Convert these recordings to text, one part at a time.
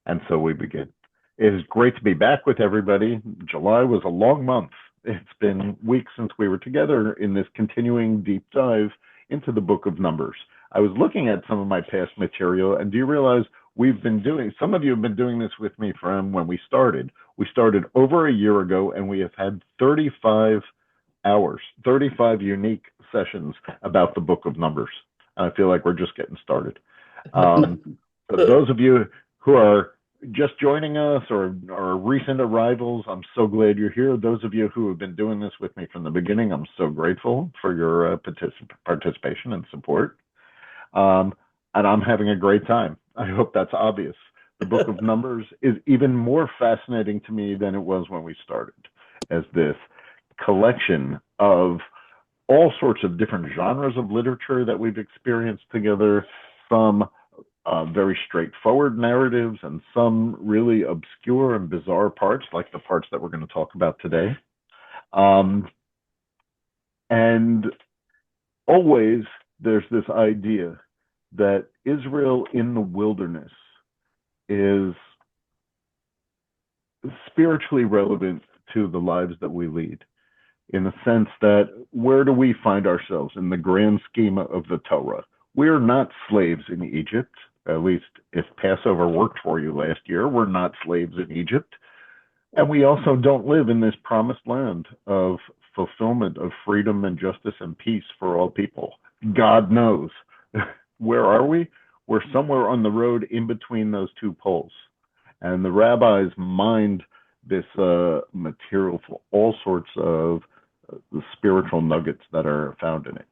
And so we begin. It is great to be back with everybody. July was a long month. It's been weeks since we were together in this continuing deep dive into the book of Numbers. I was looking at some of my past material, and do you realize some of you have been doing this with me from when we started. We started over a year ago, and we have had 35 hours, 35 unique sessions about the book of Numbers. And I feel like we're just getting started. For those of you who are just joining us or recent arrivals, I'm so glad you're here. Those of you who have been doing this with me from the beginning, I'm so grateful for your participation and support. And I'm having a great time. I hope that's obvious. The book of Numbers is even more fascinating to me than it was when we started, as this collection of all sorts of different genres of literature that we've experienced together, some very straightforward narratives and some really obscure and bizarre parts, like the parts that we're going to talk about today. And always there's this idea that Israel in the wilderness is spiritually relevant to the lives that we lead, in the sense that where do we find ourselves in the grand scheme of the Torah? We're not slaves in Egypt. At least if Passover worked for you last year, we're not slaves in Egypt. And we also don't live in this promised land of fulfillment of freedom and justice and peace for all people. God knows. Where are we? We're somewhere on the road in between those two poles. And the rabbis mined this material for all sorts of spiritual nuggets that are found in it.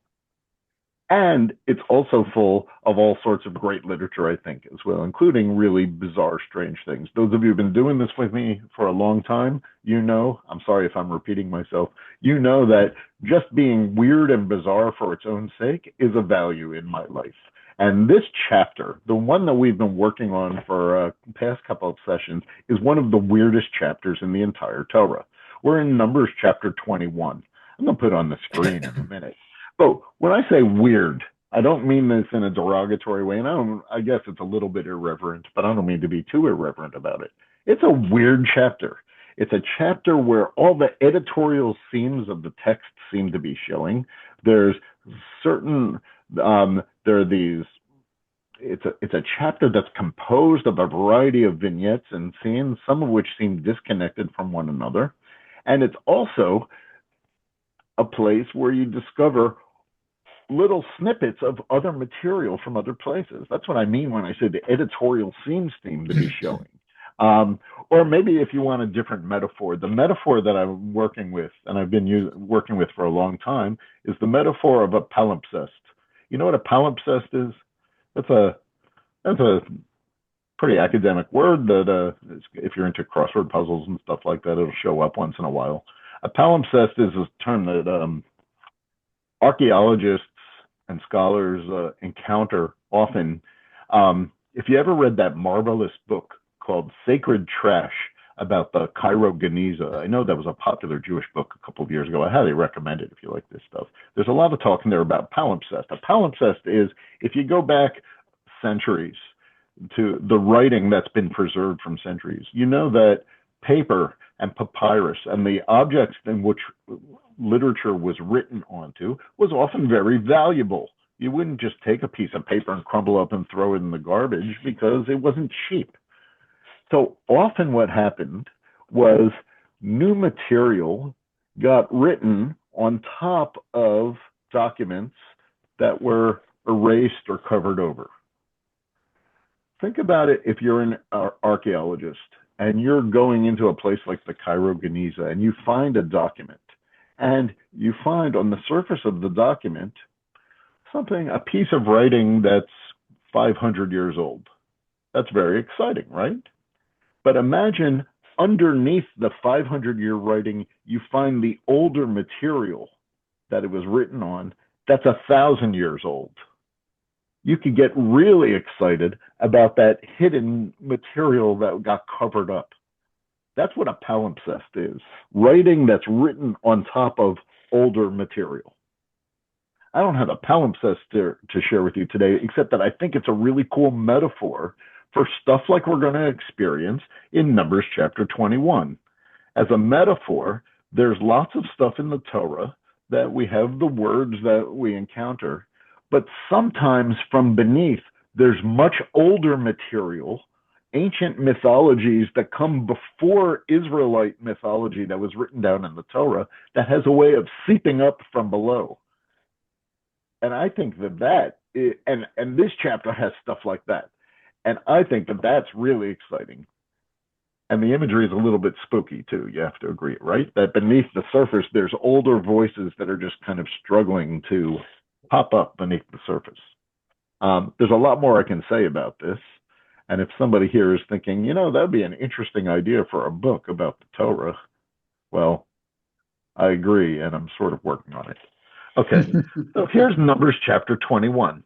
And it's also full of all sorts of great literature, I think, as well, including really bizarre, strange things. Those of you who've been doing this with me for a long time, I'm sorry if I'm repeating myself, that just being weird and bizarre for its own sake is a value in my life. And this chapter, the one that we've been working on for the past couple of sessions, is one of the weirdest chapters in the entire Torah. We're in Numbers chapter 21. I'm going to put it on the screen in a minute. But when I say weird, I don't mean this in a derogatory way, and I guess it's a little bit irreverent, but I don't mean to be too irreverent about it. It's a weird chapter. It's a chapter where all the editorial seams of the text seem to be showing. There's certain, there are these, it's a chapter that's composed of a variety of vignettes and scenes, some of which seem disconnected from one another. And it's also a place where you discover little snippets of other material from other places. That's what I mean when I say the editorial seams seem to be showing. Or maybe if you want a different metaphor, the metaphor that I'm working with, and I've been working with for a long time, is the metaphor of a palimpsest. You know what a palimpsest is? That's a pretty academic word that if you're into crossword puzzles and stuff like that, it'll show up once in a while. A palimpsest is a term that archaeologists and scholars encounter often. If you ever read that marvelous book called Sacred Trash about the Cairo Geniza, I know that was a popular Jewish book a couple of years ago. I highly recommend it if you like this stuff. There's a lot of talk in there about palimpsest. A palimpsest is, if you go back centuries to the writing that's been preserved from centuries, you know that paper and papyrus and the objects in which literature was written onto was often very valuable. You wouldn't just take a piece of paper and crumble up and throw it in the garbage because it wasn't cheap. So often what happened was new material got written on top of documents that were erased or covered over. Think about it if you're an archaeologist and you're going into a place like the Cairo Geniza and you find a document, and you find on the surface of the document a piece of writing that's 500 years old. That's very exciting, right? But imagine underneath the 500-year writing, you find the older material that it was written on that's 1,000 years old. You could get really excited about that hidden material that got covered up. That's what a palimpsest is, writing that's written on top of older material. I don't have a palimpsest to share with you today, except that I think it's a really cool metaphor for stuff like we're going to experience in Numbers chapter 21. As a metaphor, there's lots of stuff in the Torah that we have the words that we encounter, but sometimes from beneath, there's much older material, ancient mythologies that come before Israelite mythology that was written down in the Torah that has a way of seeping up from below. And I think and this chapter has stuff like that. And I think that that's really exciting. And the imagery is a little bit spooky too. You have to agree, right? That beneath the surface, there's older voices that are just kind of struggling to pop up beneath the surface. There's a lot more I can say about this. And if somebody here is thinking, that'd be an interesting idea for a book about the Torah, well, I agree, and I'm sort of working on it. Okay, so here's Numbers chapter 21.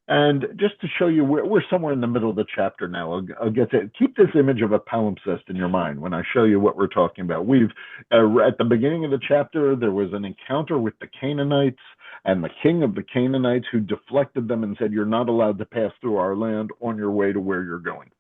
And just to show you, we're somewhere in the middle of the chapter now. I'll get to keep this image of a palimpsest in your mind when I show you what we're talking about. We've at the beginning of the chapter, there was an encounter with the Canaanites and the king of the Canaanites who deflected them and said, "You're not allowed to pass through our land on your way to where you're going."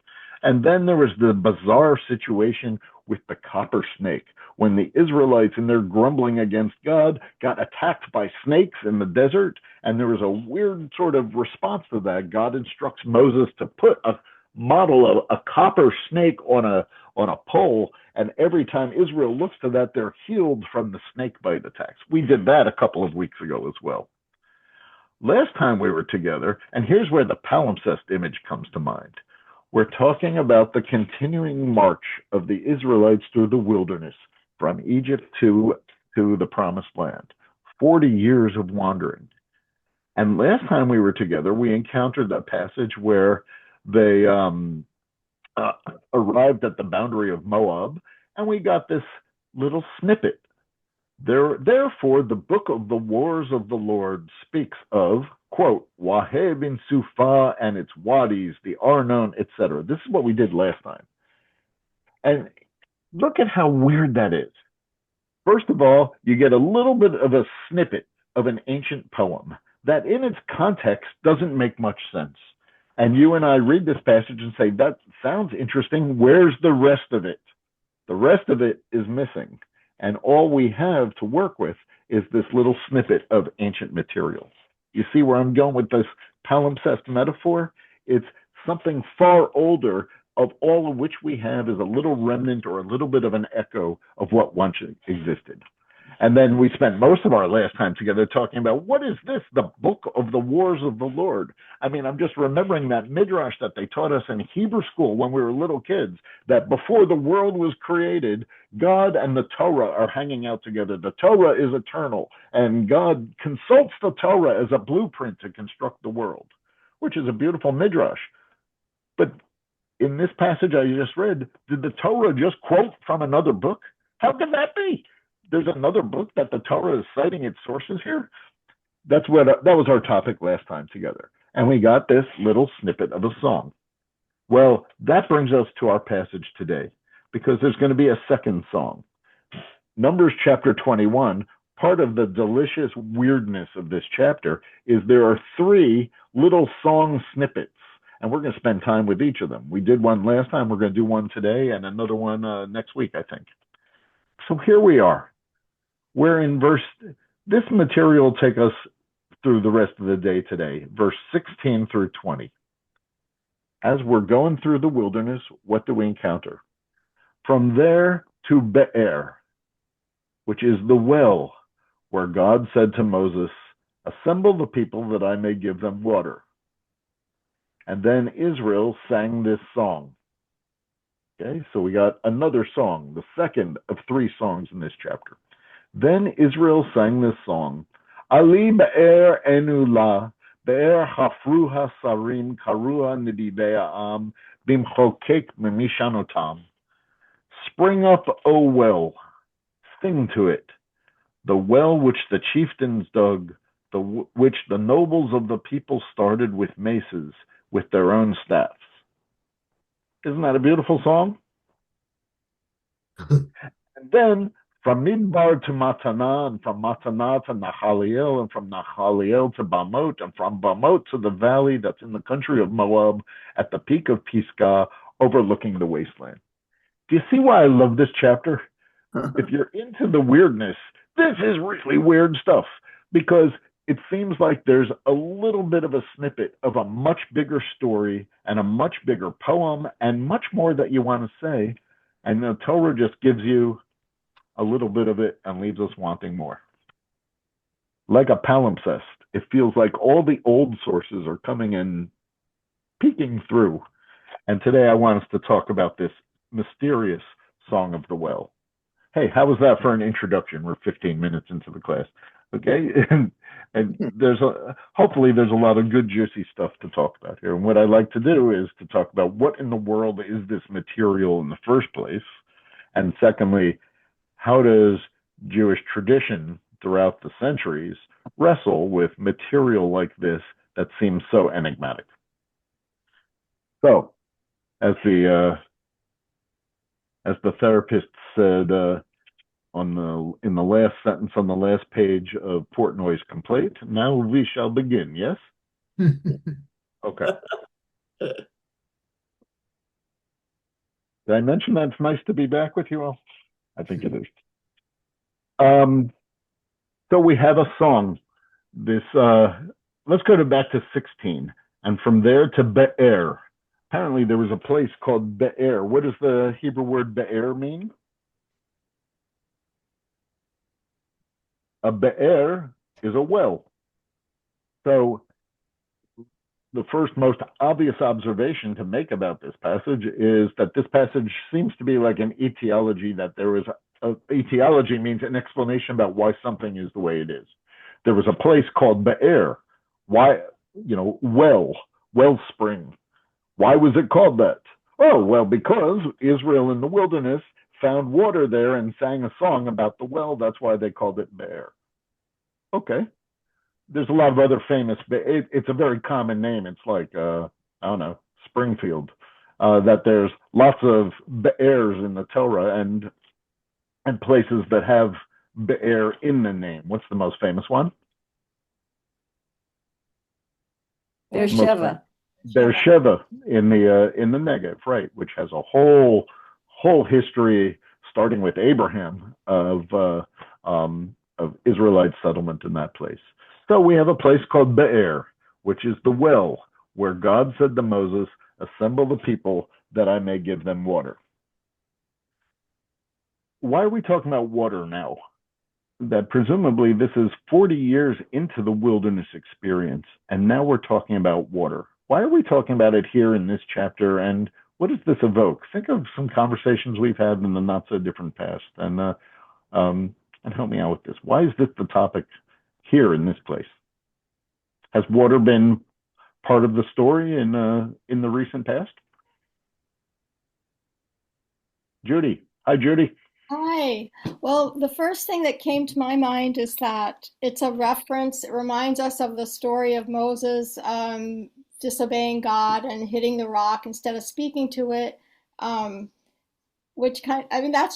And then there was the bizarre situation with the copper snake, when the Israelites, in their grumbling against God, got attacked by snakes in the desert. And there was a weird sort of response to that. God instructs Moses to put a model of a copper snake on a pole, and every time Israel looks to that, they're healed from the snake bite attacks. We did that a couple of weeks ago as well. Last time we were together, and here's where the palimpsest image comes to mind. We're talking about the continuing march of the Israelites through the wilderness from Egypt to the promised land. 40 years of wandering. And last time we were together, we encountered a passage where they arrived at the boundary of Moab, and we got this little snippet. Therefore, the book of the wars of the Lord speaks of, quote, Waheb in Sufa and its wadis, the Arnon, etc. This is what we did last time. And look at how weird that is. First of all, you get a little bit of a snippet of an ancient poem that in its context doesn't make much sense. And you and I read this passage and say, that sounds interesting. Where's the rest of it? The rest of it is missing. And all we have to work with is this little snippet of ancient material. You see where I'm going with this palimpsest metaphor? It's something far older, of all of which we have is a little remnant or a little bit of an echo of what once existed. And then we spent most of our last time together talking about, what is this, the book of the wars of the Lord? I mean, I'm just remembering that midrash that they taught us in Hebrew school when we were little kids, that before the world was created, God and the Torah are hanging out together. The Torah is eternal, and God consults the Torah as a blueprint to construct the world, which is a beautiful midrash. But in this passage I just read, did the Torah just quote from another book? How can that be? There's another book that the Torah is citing its sources here. That was our topic last time together. And we got this little snippet of a song. Well, that brings us to our passage today, because there's going to be a second song. Numbers chapter 21, part of the delicious weirdness of this chapter is there are 3 little song snippets, and we're going to spend time with each of them. We did one last time. We're going to do one today and another one next week, I think. So here we are. We're in this material will take us through the rest of the day today, verse 16 through 20. As we're going through the wilderness, what do we encounter? From there to Be'er, which is the well, where God said to Moses, assemble the people that I may give them water. And then Israel sang this song. Okay, so we got another song, the second of 3 songs in this chapter. Then Israel sang this song, Ali be'er enula, be'er hafru hasarim, karua nididei ha'am, bimchokek memishanotam. Spring up, O well, sing to it, the well which the chieftains dug, which the nobles of the people started with maces, with their own staffs. Isn't that a beautiful song? And then from Midbar to Matana, and from Matana to Nahaliel, and from Nahaliel to Bamot, and from Bamot to the valley that's in the country of Moab at the peak of Pisgah, overlooking the wasteland. Do you see why I love this chapter? If you're into the weirdness, this is really weird stuff because it seems like there's a little bit of a snippet of a much bigger story and a much bigger poem and much more that you want to say. And the Torah just gives you a little bit of it and leaves us wanting more. Like a palimpsest, it feels like all the old sources are coming and peeking through. And today I want us to talk about this mysterious Song of the Well. Hey, how was that for an introduction? We're 15 minutes into the class. Okay. And hopefully there's a lot of good, juicy stuff to talk about here. And what I like to do is to talk about what in the world is this material in the first place? And secondly, how does Jewish tradition throughout the centuries wrestle with material like this that seems so enigmatic? So, as the therapist said in the last sentence on the last page of Portnoy's complaint, now we shall begin. Yes. Okay. Did I mention that it's nice to be back with you all? I think it is. So we have a song. This let's go back to 16, and from there to Be'er. Apparently, there was a place called Be'er. What does the Hebrew word Be'er mean? A Be'er is a well. So the first most obvious observation to make about this passage is that this passage seems to be like an etiology, that there is etiology means an explanation about why something is the way it is. There was a place called Be'er. Why, wellspring. Why was it called that? Oh, well, because Israel in the wilderness found water there and sang a song about the well. That's why they called it Be'er. Okay. There's a lot of other famous, it's a very common name. It's like, I don't know, Springfield. That there's lots of Be'ers in the Torah and places that have Be'er in the name. What's the most famous one? Beersheba. Beersheba in the Negev, right, which has a whole history starting with Abraham of Israelite settlement in that place. So we have a place called Be'er, which is the well where God said to Moses, "Assemble the people that I may give them water." Why are we talking about water now? That presumably this is 40 years into the wilderness experience, and now we're talking about water. Why are we talking about it here in this chapter, and what does this evoke? Think of some conversations we've had in the not so different past, and help me out with this. Why is this the topic here in this place? Has water been part of the story in the recent past? Judy. Hi, Judy. Hi. Well, the first thing that came to my mind is that it's a reference. It reminds us of the story of Moses disobeying God and hitting the rock instead of speaking to it. That's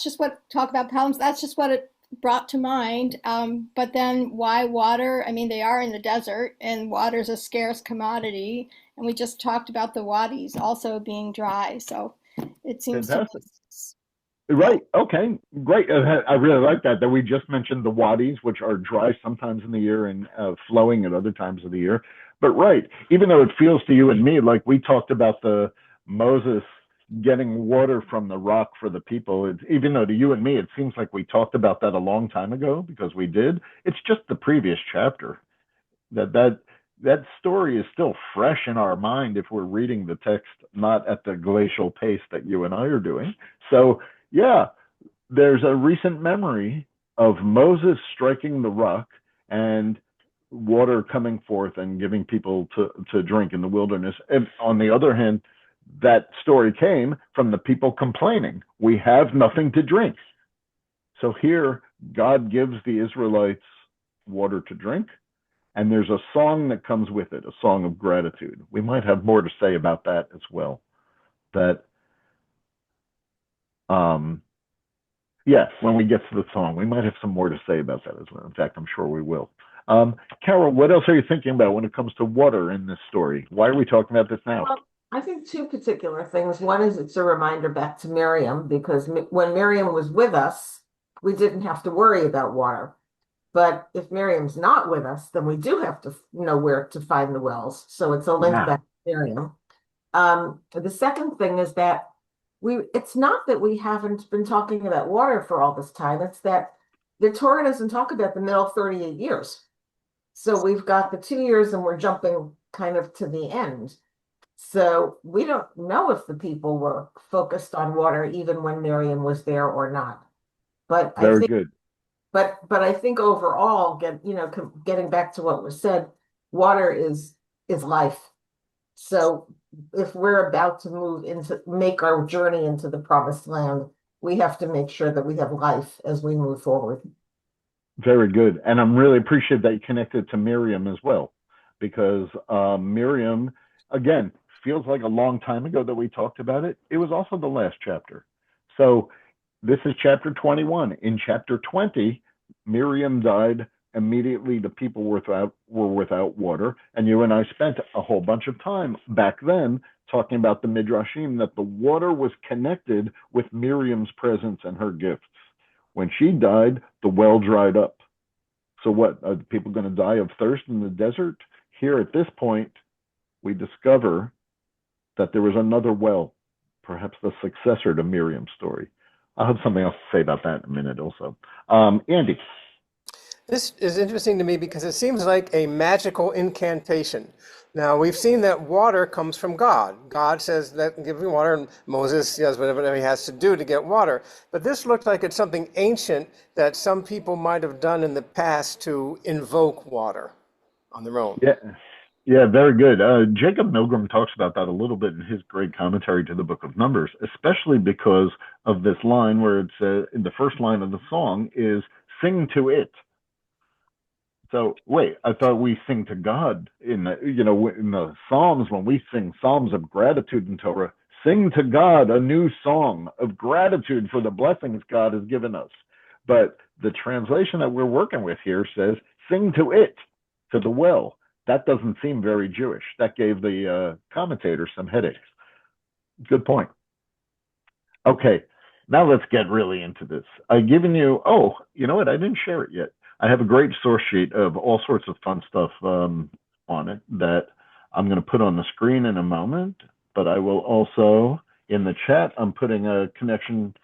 just what, talk about problems, that's just what it brought to mind. But then why water? I mean, they are in the desert and water's a scarce commodity. And we just talked about the wadis also being dry. So it seems Fantastic. to Right. Okay. Great. I really like that we just mentioned the wadis, which are dry sometimes in the year and flowing at other times of the year. But right, even though it feels to you and me like we talked about the Moses getting water from the rock for the people, even though to you and me it seems like we talked about that a long time ago because we did. It's just the previous chapter that story is still fresh in our mind if we're reading the text not at the glacial pace that you and I are doing. So yeah, there's a recent memory of Moses striking the rock and water coming forth and giving people to drink in the wilderness. And on the other hand, that story came from the people complaining, we have nothing to drink. So here, God gives the Israelites water to drink, and there's a song that comes with it, a song of gratitude. We might have more to say about that as well. That Yeah, when we get to the song, we might have some more to say about that as well. In fact, I'm sure we will. Carol, what else are you thinking about when it comes to water in this story? Why are we talking about this now? Well, I think two particular things. One is it's a reminder back to Miriam because when Miriam was with us, we didn't have to worry about water. But if Miriam's not with us, then we do have to know where to find the wells. So it's a link Yeah, back to Miriam. The second thing is that it's not that we haven't been talking about water for all this time. It's that the Torah doesn't talk about the middle 38 years. So we've got the 2 years and we're jumping kind of to the end. So we don't know if the people were focused on water even when Miriam was there or not. But I very think, good. but I think overall, getting back to what was said, water is life. So if we're about to make our journey into the promised land, we have to make sure that we have life as we move forward. Very good. And I'm really appreciate that you connected to Miriam as well, because Miriam, again, feels like a long time ago that we talked about it. It was also the last chapter. So this is chapter 21. In chapter 20, Miriam died. Immediately, the people were without water. And you and I spent a whole bunch of time back then talking about the Midrashim, that the water was connected with Miriam's presence and her gifts. When she died, the well dried up. So what? Are people going to die of thirst in the desert? Here at this point, we discover that there was another well, perhaps the successor to Miriam's story. I'll have something else to say about that in a minute also. Andy. This is interesting to me because it seems like a magical incantation. Now, we've seen that water comes from God. God says that give me water, and Moses does whatever he has to do to get water. But this looks like it's something ancient that some people might have done in the past to invoke water on their own. Yeah, yeah, very good. Jacob Milgram talks about that a little bit in his great commentary to the Book of Numbers, especially because of this line where it's in the first line of the song is "Sing to it." So wait, I thought we sing to God in in the Psalms when we sing Psalms of gratitude in Torah. Sing to God a new song of gratitude for the blessings God has given us. But the translation that we're working with here says sing to it, to the well. That doesn't seem very Jewish. That gave the commentators some headaches. Good point. Okay, now let's get really into this. I've given you, oh, you know what? I didn't share it yet. I have a great source sheet of all sorts of fun stuff on it that I'm going to put on the screen in a moment, but I will also, in the chat, I'm putting a connection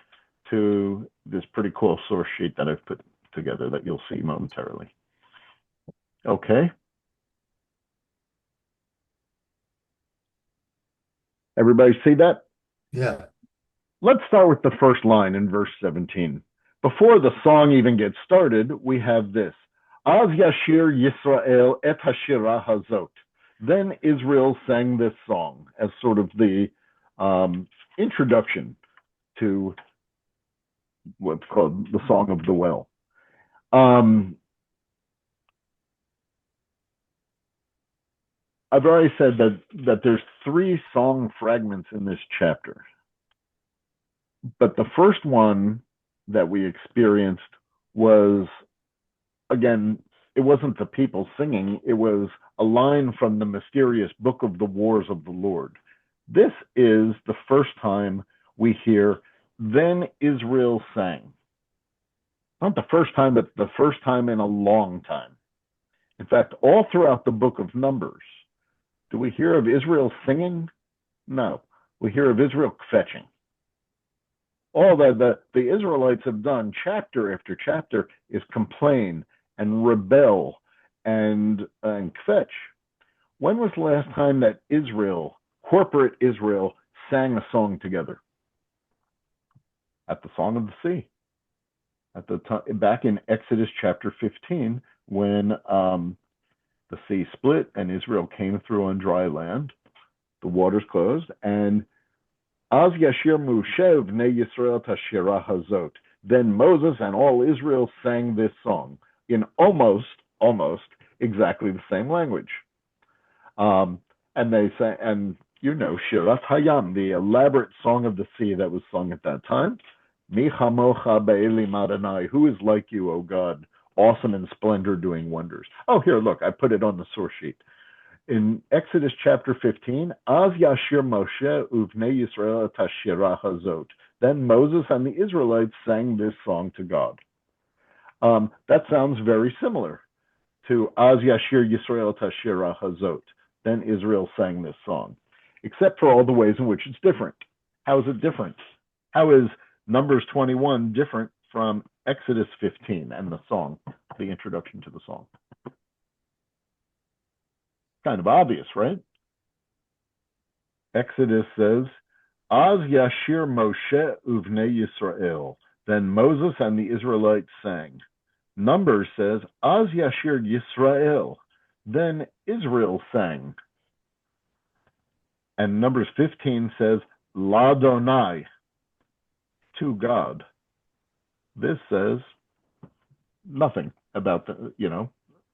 to this pretty cool source sheet that I've put together that you'll see momentarily. Okay. Everybody see that? Yeah. Let's start with the first line in verse 17. Before the song even gets started, we have this. Az Yashir Yisrael et Hashira Hazot. Then Israel sang this song as sort of the introduction to what's called the Song of the Well. I've already said that there's 3 song fragments in this chapter. But the first one that we experienced was, again, it wasn't the people singing, it was a line from the mysterious Book of the Wars of the Lord. This is the first time we hear, then Israel sang. Not the first time, but the first time in a long time. In fact, all throughout the book of Numbers, do we hear of Israel singing? No. We hear of Israel fetching. All that the Israelites have done chapter after chapter is complain and rebel and kvetch. When was the last time that Israel, corporate Israel, sang a song together? At the Song of the Sea. At the time, back in Exodus chapter 15, when the sea split and Israel came through on dry land, the waters closed, and Az Yashir Moshe Bnei Yisrael Tashira Hazot. Then Moses and all Israel sang this song in almost exactly the same language. And they sang, and Shirat Hayam, the elaborate song of the sea that was sung at that time. Mi chamocha be'elim Adonai. Who is like you, O God, awesome in splendor, doing wonders? Oh, here, look, I put it on the source sheet. In Exodus chapter 15, Az Yashir Moshe uvnei Yisrael et hashirah hazot. Then Moses and the Israelites sang this song to God. That sounds very similar to Az Yashir Yisrael et hashirah hazot. Then Israel sang this song, except for all the ways in which it's different. How is it different? How is Numbers 21 different from Exodus 15 and the song, the introduction to the song? Kind of obvious, right? Exodus says, Az Yashir Moshe uvnei Yisrael. Then Moses and the Israelites sang. Numbers says, Az Yashir Yisrael. Then Israel sang. And Numbers 15 says, Ladonai, to God. This says nothing about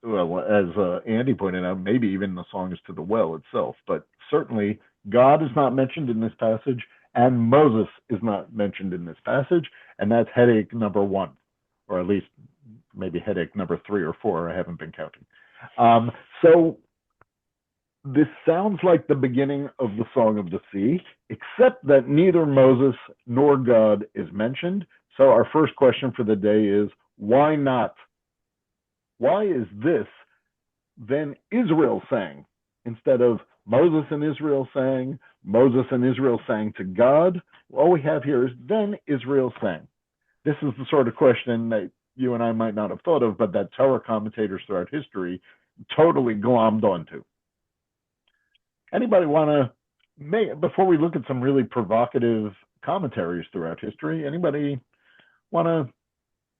well, as Andy pointed out, maybe even the song is to the well itself, but certainly God is not mentioned in this passage, and Moses is not mentioned in this passage, and that's headache number one, or at least maybe headache number 3 or 4. I haven't been counting. So this sounds like the beginning of the Song of the Sea, except that neither Moses nor God is mentioned. So our first question for the day is, why not? Why is this then Israel sang instead of Moses and Israel sang, Moses and Israel sang to God? All we have here is then Israel sang. This is the sort of question that you and I might not have thought of, but that Torah commentators throughout history totally glommed onto. Anybody want to, before we look at some really provocative commentaries throughout history, anybody want to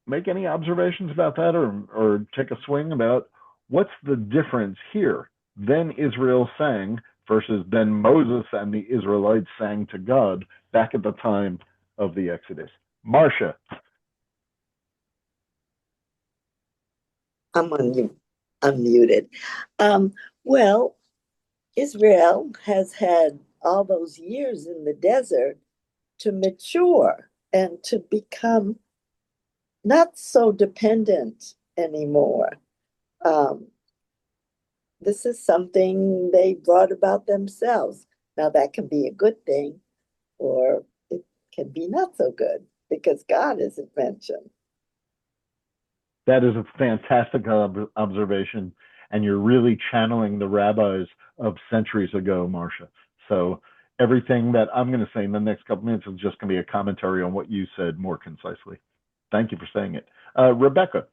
make any observations about that, or take a swing about what's the difference here? Then Israel sang versus then Moses and the Israelites sang to God back at the time of the Exodus. Marcia. I'm unmuted. Well, Israel has had all those years in the desert to mature and to become not so dependent anymore. This is something they brought about themselves. Now, that can be a good thing, or it can be not so good because God isn't mentioned. That is a fantastic observation, and you're really channeling the rabbis of centuries ago, Marcia. So everything that I'm going to say in the next couple minutes is just going to be a commentary on what you said more concisely. Thank you for saying it. Rebecca.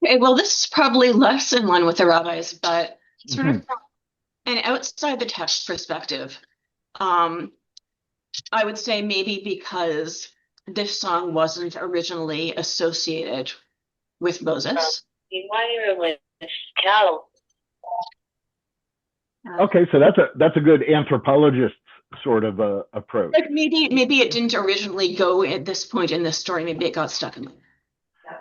Okay, well, this is probably less in line with the rabbis, but sort of from an outside the text perspective, I would say maybe because this song wasn't originally associated with Moses. Okay, so that's a good anthropologist sort of approach. Like maybe it didn't originally go at this point in this story. Maybe it got stuck in.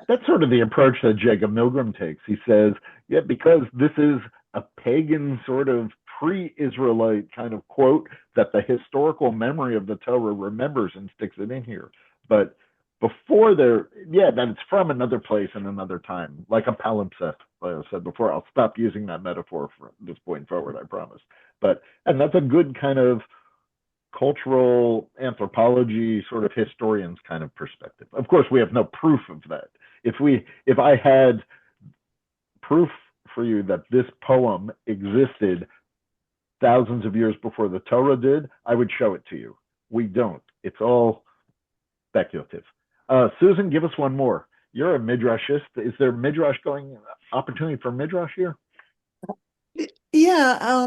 That's sort of the approach that Jacob Milgram takes. He says, yeah, because this is a pagan sort of pre-Israelite kind of quote that the historical memory of the Torah remembers and sticks it in here. But before that it's from another place and another time, like a palimpsest, like I said before. I'll stop using that metaphor from this point forward, I promise. And that's a good kind of cultural anthropology, sort of historians kind of perspective. Of course, we have no proof of that. If I had proof for you that this poem existed thousands of years before the Torah did, I would show it to you. We don't. It's all speculative. Susan, give us one more. You're a midrashist. Is there opportunity for midrash here? Yeah,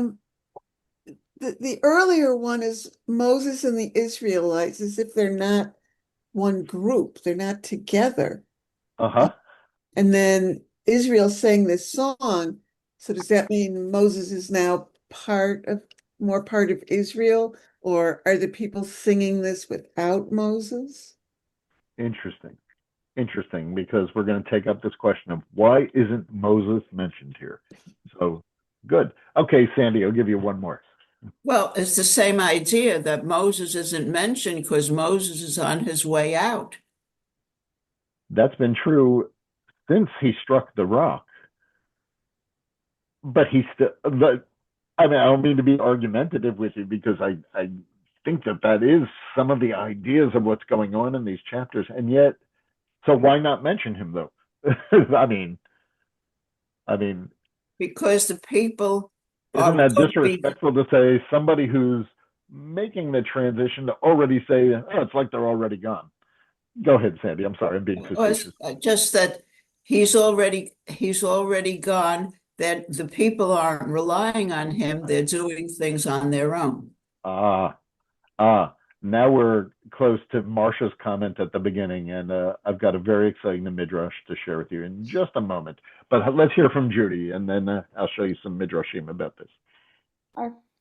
the earlier one is Moses and the Israelites, as if they're not one group, they're not together. And then Israel sang this song. So does that mean Moses is now more part of Israel, or are the people singing this without Moses? Interesting, because we're going to take up this question of why isn't Moses mentioned here? So good. Okay, Sandy, I'll give you one more. Well, it's the same idea that Moses isn't mentioned because Moses is on his way out. That's been true since he struck the rock. But he still, but I mean, I don't mean to be argumentative with you because I think that that is some of the ideas of what's going on in these chapters. And yet, so why not mention him though? I mean, I mean, Because the people are isn't that going to be, disrespectful to say somebody who's making the transition to already say, oh, it's like they're already gone? Go ahead, Sandy. I'm sorry, I'm being facetious. just that he's already gone, that the people aren't relying on him, they're doing things on their own. Ah, ah. Now we're close to Marcia's comment at the beginning, and I've got a very exciting midrash to share with you in just a moment. But let's hear from Judy, and then I'll show you some midrashim about this.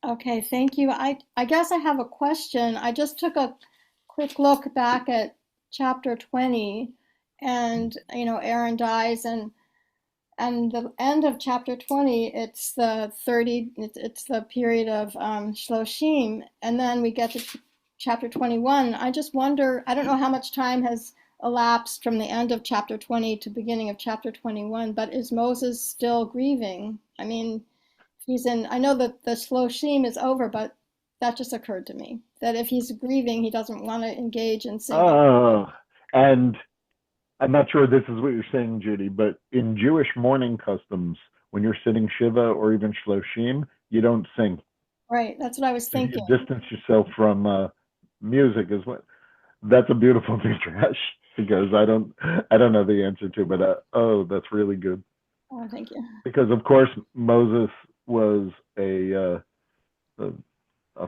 Okay, thank you. I guess I have a question. I just took a quick look back at chapter 20, and Aaron dies, and the end of chapter 20, it's the period of Shloshim, and then we get to chapter 21. I just wonder, I don't know how much time has elapsed from the end of chapter 20 to beginning of chapter 21, but is Moses still grieving? I mean, I know that the Shloshim is over, but that just occurred to me, that if he's grieving, he doesn't want to engage in singing. Oh, and I'm not sure this is what you're saying, Judy, but in Jewish mourning customs, when you're sitting Shiva or even Shloshim, you don't sing. Right, that's what I was You thinking. distance yourself from music is what. That's a beautiful midrash because I don't know the answer to, but oh, that's really good. Oh, thank you. Because of course Moses was a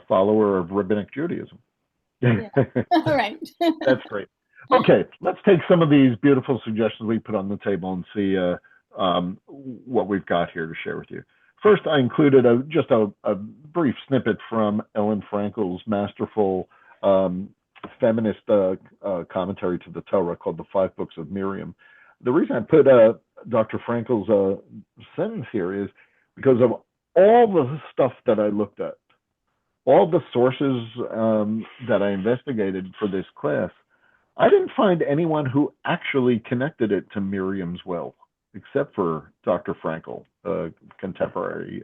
follower of rabbinic Judaism. Yeah. All right. That's great. Okay, let's take some of these beautiful suggestions we put on the table and see what we've got here to share with you. First, I included just a brief snippet from Ellen Frankel's masterful feminist commentary to the Torah called The Five Books of Miriam. The reason I put Dr. Frankel's sentence here is because of all the stuff that I looked at, all the sources that I investigated for this class, I didn't find anyone who actually connected it to Miriam's well, except for Dr. Frankel, a contemporary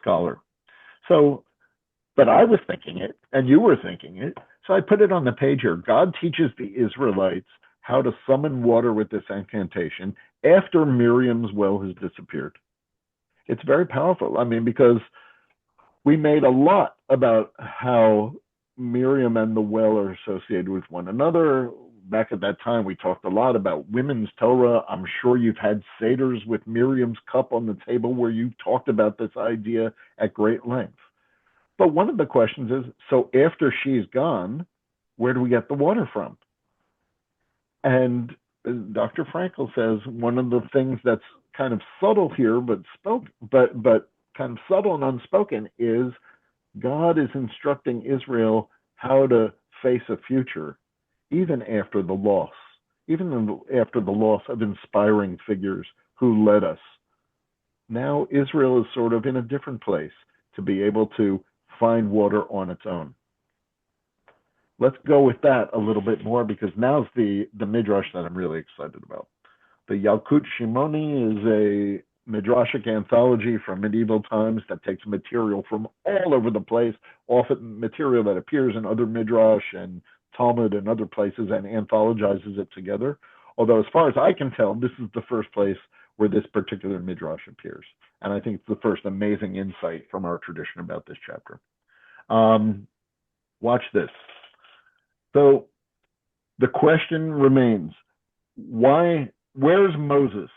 scholar. So, but I was thinking it, and you were thinking it, so I put it on the page here. God teaches the Israelites how to summon water with this incantation after Miriam's well has disappeared. It's very powerful. I mean, because we made a lot about how Miriam and the well are associated with one another. Back at that time, we talked a lot about women's Torah. I'm sure you've had seders with Miriam's cup on the table where you talked about this idea at great length. But one of the questions is, so after she's gone, where do we get the water from? And Dr. Frankel says one of the things that's kind of subtle here, but kind of subtle and unspoken, is God is instructing Israel how to face a future, even after the loss, even after the loss of inspiring figures who led us. Now Israel is sort of in a different place to be able to find water on its own. Let's go with that a little bit more because now's the midrash that I'm really excited about. The Yalkut Shimoni is a midrashic anthology from medieval times that takes material from all over the place, often material that appears in other midrash and Talmud and other places, and anthologizes it together. Although, as far as I can tell, this is the first place where this particular midrash appears. And I think it's the first amazing insight from our tradition about this chapter. Watch this. So the question remains, where's Moses?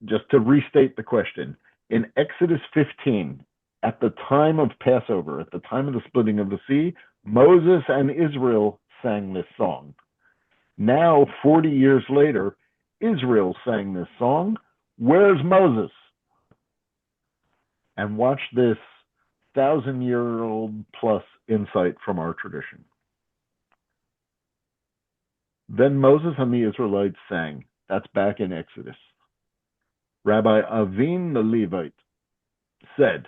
Just to restate the question, in Exodus 15, at the time of Passover, at the time of the splitting of the sea, Moses and Israel sang this song. Now, 40 years later, Israel sang this song. Where's Moses? And watch this 1,000-year-old plus insight from our tradition. Then Moses and the Israelites sang. That's back in Exodus. Rabbi Avin the Levite said,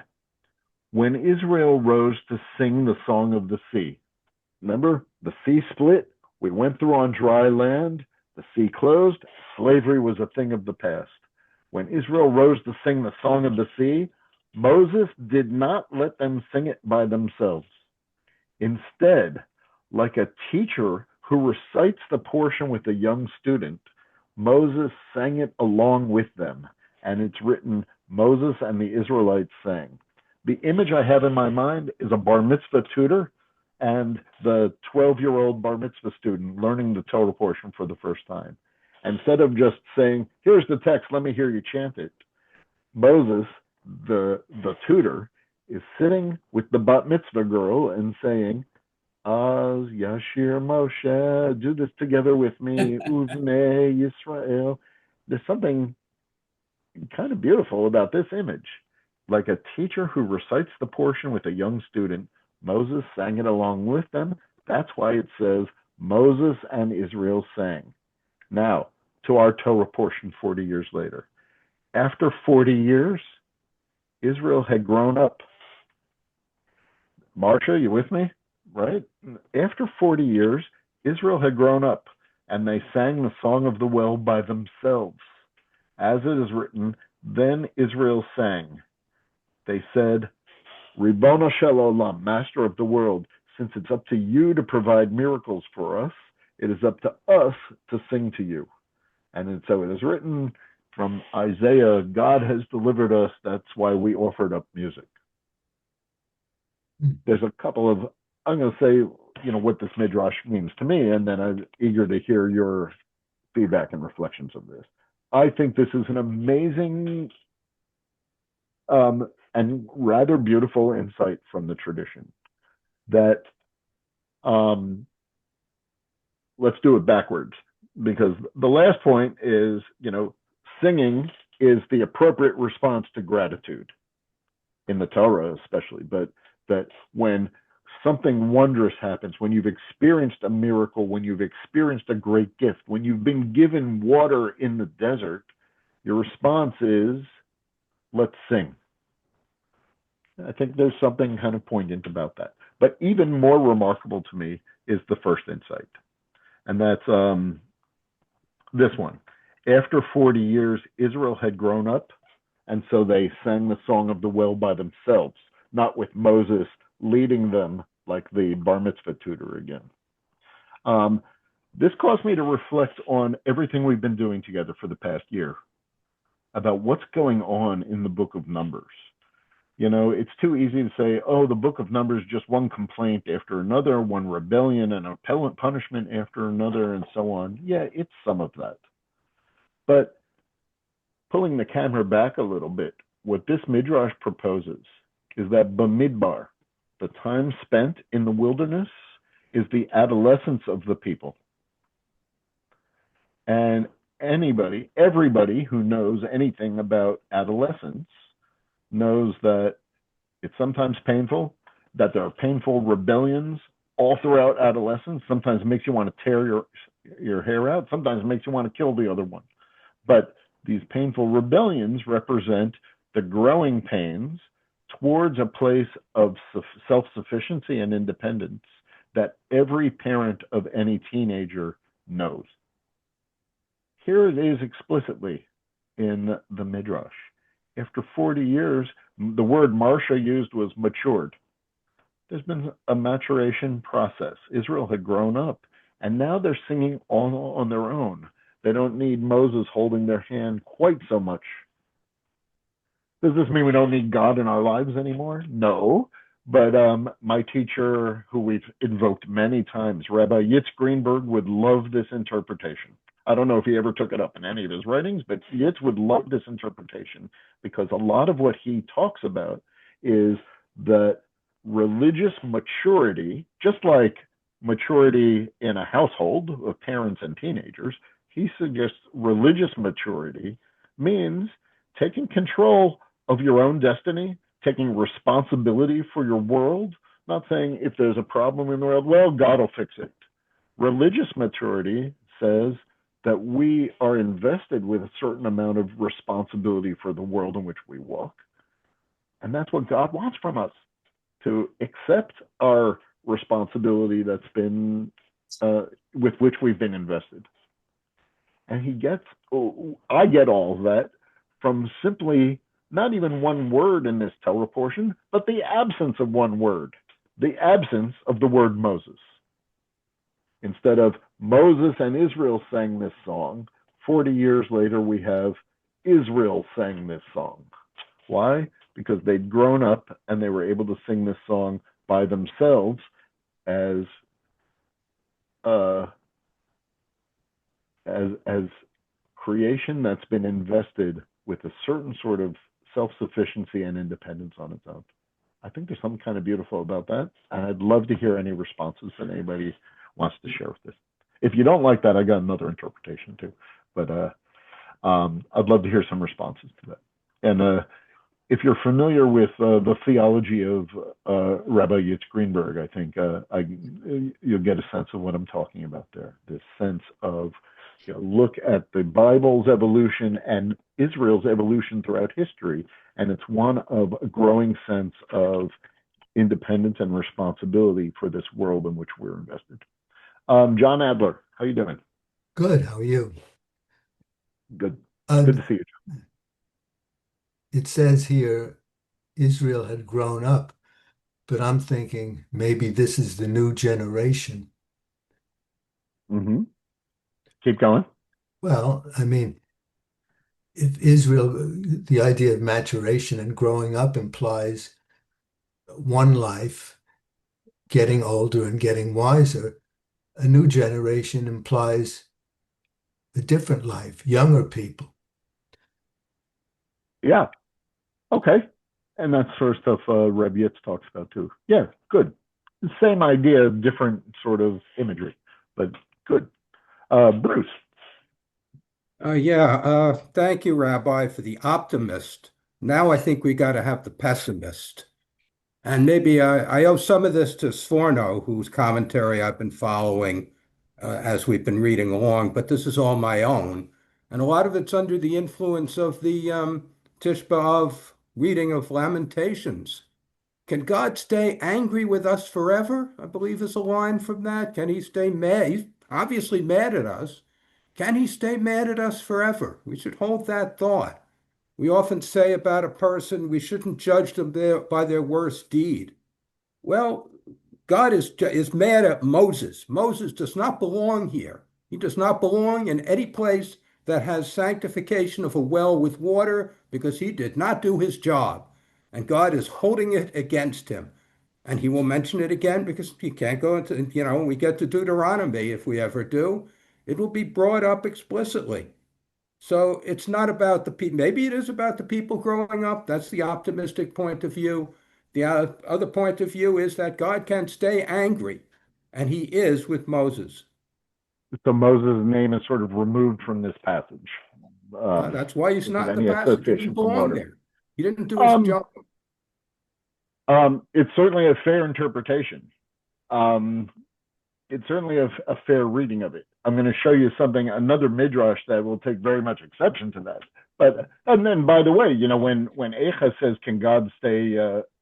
when Israel rose to sing the song of the sea, remember, the sea split, we went through on dry land, the sea closed, slavery was a thing of the past. When Israel rose to sing the song of the sea, Moses did not let them sing it by themselves. Instead, like a teacher who recites the portion with a young student, Moses sang it along with them. And it's written, Moses and the Israelites sang. The image I have in my mind is a bar mitzvah tutor and the 12-year-old bar mitzvah student learning the Torah portion for the first time. Instead of just saying, here's the text, let me hear you chant it, Moses, the tutor, is sitting with the bat mitzvah girl and saying, Az Yashir Moshe, do this together with me, Uvnei Yisrael. There's something kind of beautiful about this image. Like a teacher who recites the portion with a young student, Moses sang it along with them. That's why it says, Moses and Israel sang. Now, to our Torah portion 40 years later. After 40 years, Israel had grown up. Marsha, you with me? Right? After 40 years, Israel had grown up, and they sang the song of the well by themselves. As it is written, then Israel sang. They said, Ribono shel olam, master of the world, since it's up to you to provide miracles for us, it is up to us to sing to you. And so it is written from Isaiah, God has delivered us, that's why we offered up music. There's a couple of, I'm going to say, what this midrash means to me, and then I'm eager to hear your feedback and reflections of this. I think this is an amazing and rather beautiful insight from the tradition that, let's do it backwards, because the last point is, singing is the appropriate response to gratitude in the Torah especially, but that when something wondrous happens, when you've experienced a miracle, when you've experienced a great gift, when you've been given water in the desert, your response is, let's sing. I think there's something kind of poignant about that. But even more remarkable to me is the first insight. And that's this one. After 40 years, Israel had grown up, and so they sang the song of the well by themselves, not with Moses leading them like the bar mitzvah tutor again. This caused me to reflect on everything we've been doing together for the past year about what's going on in the book of Numbers. It's too easy to say, oh, the book of Numbers, just one complaint after another, one rebellion and appellate punishment after another, and so on. Yeah, it's some of that. But pulling the camera back a little bit, what this midrash proposes is that Bemidbar, the time spent in the wilderness, is the adolescence of the people. And everybody who knows anything about adolescence knows that it's sometimes painful, that there are painful rebellions all throughout adolescence. Sometimes it makes you want to tear your hair out. Sometimes it makes you want to kill the other one. But these painful rebellions represent the growing pains towards a place of self-sufficiency and independence that every parent of any teenager knows. Here it is explicitly in the Midrash. After 40 years, the word Marsha used was matured. There's been a maturation process. Israel had grown up, and now they're singing all on their own. They don't need Moses holding their hand quite so much. Does this mean we don't need God in our lives anymore? No. But my teacher, who we've invoked many times, Rabbi Yitz Greenberg, would love this interpretation. I don't know if he ever took it up in any of his writings, but Yitz would love this interpretation because a lot of what he talks about is that religious maturity, just like maturity in a household of parents and teenagers, he suggests religious maturity means taking control of your own destiny, taking responsibility for your world, not saying if there's a problem in the world, well, God will fix it. Religious maturity says that we are invested with a certain amount of responsibility for the world in which we walk. And that's what God wants from us, to accept our responsibility that's been, with which we've been invested. And I get all of that from simply not even one word in this Torah portion, but the absence of one word, the absence of the word Moses. Instead of Moses and Israel sang this song, 40 years later we have Israel sang this song. Why? Because they'd grown up and they were able to sing this song by themselves as creation that's been invested with a certain sort of self-sufficiency and independence on its own. I think there's something kind of beautiful about that, and I'd love to hear any responses that anybody wants to share with this. If you don't like that, I got another interpretation too, but I'd love to hear some responses to that. And if you're familiar with the theology of Rabbi Yitz Greenberg, I think you'll get a sense of what I'm talking about there. This sense of, look at the Bible's evolution and Israel's evolution throughout history, and it's one of a growing sense of independence and responsibility for this world in which we're invested. John Adler, how you doing? Good. How are you? Good. Good to see you, John. It says here Israel had grown up, but I'm thinking maybe this is the new generation. Mm-hmm. Keep going. Well, I mean, if Israel, the idea of maturation and growing up implies one life, getting older and getting wiser, a new generation implies a different life, younger people. Yeah. Okay. And that's sort of stuff Reb Yitz talks about too. Yeah, good. Same idea, different sort of imagery, but good. Bruce. Thank you, Rabbi, for the optimist. Now I think we got to have the pessimist. And maybe I owe some of this to Sforno, whose commentary I've been following as we've been reading along, but this is all my own. And a lot of it's under the influence of the Tishba B'Av reading of Lamentations. Can God stay angry with us forever? I believe is a line from that. Can he stay mad? He's obviously mad at us. Can he stay mad at us forever? We should hold that thought. We often say about a person, we shouldn't judge them by their worst deed. Well, God is mad at Moses. Moses does not belong here. He does not belong in any place that has sanctification of a well with water because he did not do his job. And God is holding it against him. And he will mention it again because you can't go into, when we get to Deuteronomy, if we ever do, it will be brought up explicitly. So it's not about the people. Maybe it is about the people growing up. That's the optimistic point of view. The other point of view is that God can stay angry, and he is with Moses. So Moses' name is sort of removed from this passage. That's why he's not in the passage. He didn't belong there. He didn't do his job. It's certainly a fair interpretation. It's certainly a fair reading of it. I'm going to show you another midrash that will take very much exception to that. And then, by the way, when Eicha says, "Can God stay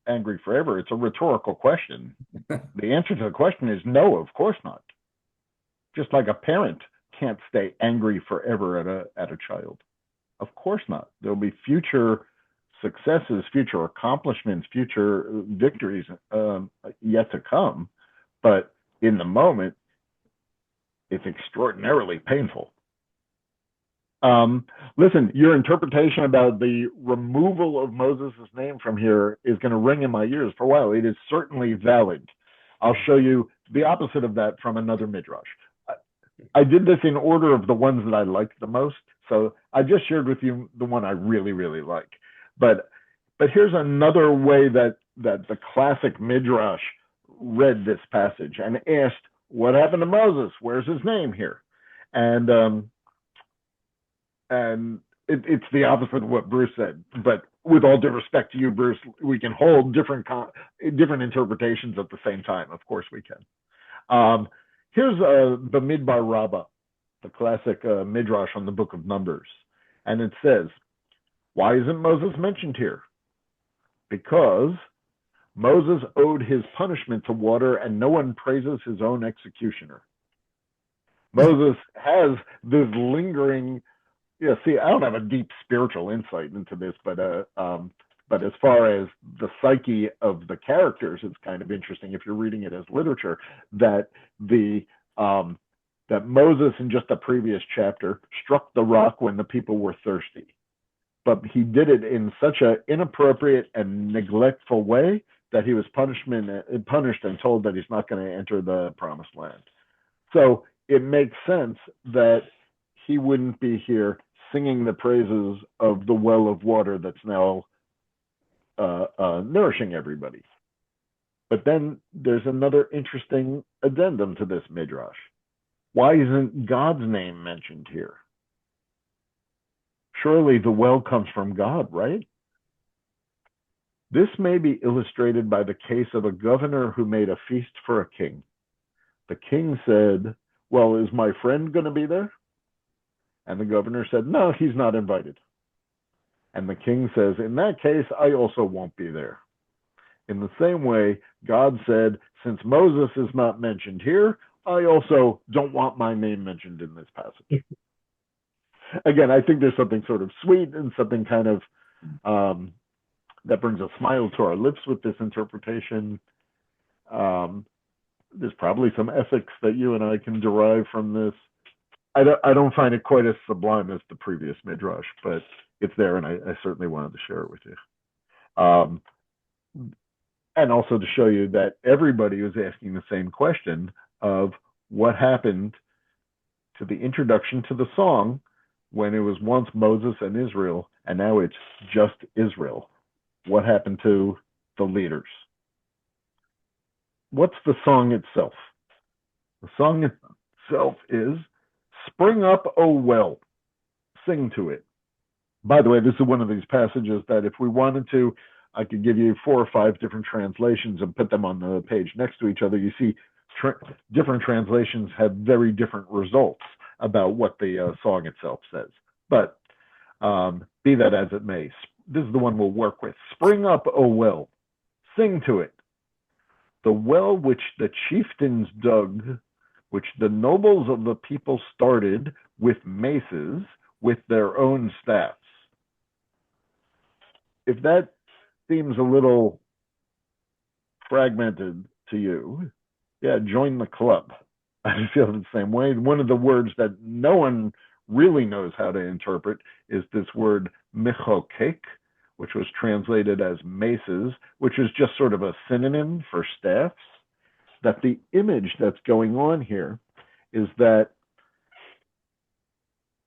angry forever?" It's a rhetorical question. The answer to the question is no, of course not. Just like a parent can't stay angry forever at a child. Of course not. There'll be future successes, future accomplishments, future victories yet to come. But in the moment, it's extraordinarily painful. Listen, your interpretation about the removal of Moses' name from here is going to ring in my ears for a while. It is certainly valid. I'll show you the opposite of that from another midrash. I did this in order of the ones that I liked the most. So I just shared with you the one I really, really like. But here's another way that the classic midrash read this passage and asked, what happened to Moses? Where's his name here? And it's the opposite of what Bruce said. But with all due respect to you, Bruce, we can hold different interpretations at the same time. Of course we can. Here's Bemidbar Rabbah. the classic midrash on the book of Numbers. And it says, why isn't Moses mentioned here? Because Moses owed his punishment to water, and no one praises his own executioner. Moses has this lingering, yeah, see, I don't have a deep spiritual insight into this, but as far as the psyche of the characters, it's kind of interesting if you're reading it as literature, that that Moses in just a previous chapter struck the rock when the people were thirsty. But he did it in such an inappropriate and neglectful way that he was punished and told that he's not going to enter the promised land. So it makes sense that he wouldn't be here singing the praises of the well of water that's now nourishing everybody. But then there's another interesting addendum to this midrash. Why isn't God's name mentioned here? Surely the well comes from God, right? This may be illustrated by the case of a governor who made a feast for a king. The king said, well, is my friend going to be there? And the governor said, no, he's not invited. And the king says, in that case, I also won't be there. In the same way, God said, since Moses is not mentioned here, I also don't want my name mentioned in this passage. Again, I think there's something sort of sweet and something kind of that brings a smile to our lips with this interpretation. There's probably some ethics that you and I can derive from this. I don't find it quite as sublime as the previous midrash, but it's there, and I certainly wanted to share it with you. And also to show you that everybody was asking the same question of what happened to the introduction to the song when it was once Moses and Israel, and now it's just Israel. What happened to the leaders? What's the song itself? The song itself is Spring Up, O Well, Sing to It. By the way, this is one of these passages that if we wanted to, I could give you 4 or 5 different translations and put them on the page next to each other. You see, different translations have very different results about what the song itself says. But be that as it may, this is the one we'll work with. Spring up, O well, sing to it. The well which the chieftains dug, which the nobles of the people started with maces, with their own staffs. If that seems a little fragmented to you, yeah, join the club. I feel the same way. One of the words that no one really knows how to interpret is this word mechokek, which was translated as maces, which is just sort of a synonym for staffs. That the image that's going on here is that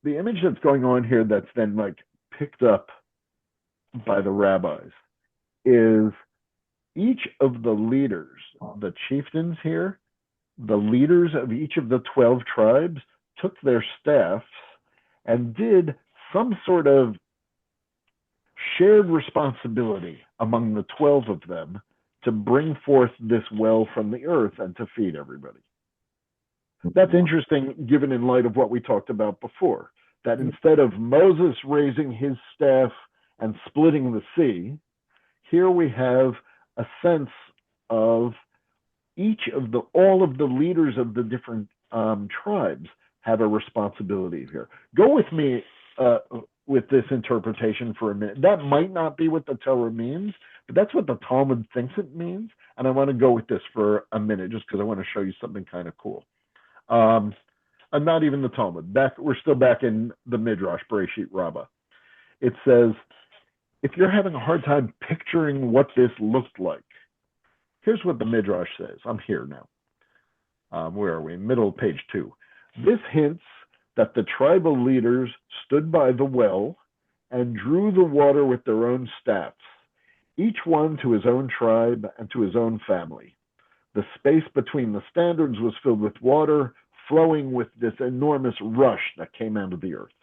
the image that's going on here that's then like picked up by the rabbis is each of the leaders, the chieftains here, the leaders of each of the 12 tribes took their staffs and did some sort of shared responsibility among the 12 of them to bring forth this well from the earth and to feed everybody. That's interesting given in light of what we talked about before, that instead of Moses raising his staff and splitting the sea, here we have a sense of all of the leaders of the different tribes have a responsibility here. Go with me with this interpretation for a minute. That might not be what the Torah means, but that's what the Talmud thinks it means. And I want to go with this for a minute just because I want to show you something kind of cool. And not even the Talmud. We're still back in the Midrash, Bereshit Rabbah. It says, if you're having a hard time picturing what this looked like, here's what the Midrash says. I'm here now. Where are we? Middle of page 2. This hints that the tribal leaders stood by the well and drew the water with their own staffs, each one to his own tribe and to his own family. The space between the standards was filled with water, flowing with this enormous rush that came out of the earth.